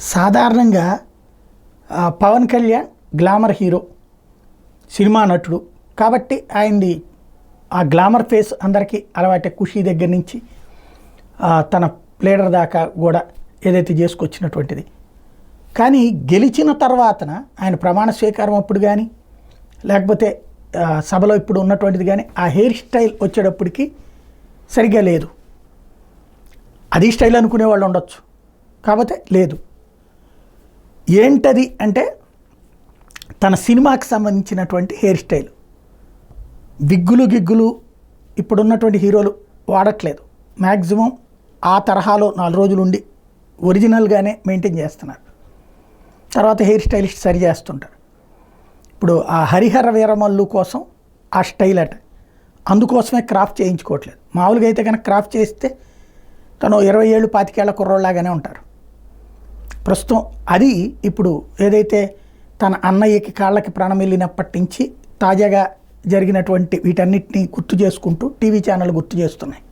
సాధారణంగా Pawan Kalyan glamour hero, cinema నటుడు కాబట్టి ఆయనది ఆ గ్లామర్ ఫేస్ అందరికీ అలవాటే. ఖుషి దగ్గర నుంచి తన ప్లేడర్ దాకా కూడా ఏదైతే చేసుకొచ్చినటువంటిది. కానీ గెలిచిన తర్వాతన ఆయన ప్రమాణ స్వీకారం అప్పుడు కానీ లేకపోతే సభలో ఇప్పుడు ఉన్నటువంటిది కానీ ఆ హెయిర్ స్టైల్ వచ్చేటప్పటికి సరిగ్గా లేదు. అది స్టైల్ అనుకునే వాళ్ళు ఉండొచ్చు, కాకపోతే లేదు. ఏంటది అంటే తన సినిమాకి సంబంధించినటువంటి హెయిర్ స్టైల్. గిగ్గులు ఇప్పుడున్నటువంటి హీరోలు వాడట్లేదు. మ్యాక్సిమం ఆ తరహాలో 4 రోజులు ఉండి ఒరిజినల్గానే మెయింటైన్ చేస్తున్నారు. తర్వాత హెయిర్ స్టైలిస్ట్ సరి చేస్తుంటారు. ఇప్పుడు ఆ హరిహర వీరమల్లు కోసం ఆ స్టైల్ అట, అందుకోసమే క్రాఫ్ట్ చేయించుకోవట్లేదు. మామూలుగా అయితే కనుక క్రాఫ్ట్ చేస్తే తను 20 ఏళ్ళు 25 ఏళ్ల కుర్రోళ్ళలాగానే ఉంటారు. ప్రస్తుతం అది ఇప్పుడు ఏదైతే తన అన్నయ్యకి కాళ్ళకి ప్రాణం వెళ్ళినప్పటి నుంచి తాజాగా జరిగినటువంటి వీటన్నిటిని గుర్తు చేసుకుంటూ టీవీ ఛానల్ గుర్తు చేస్తున్నాయి.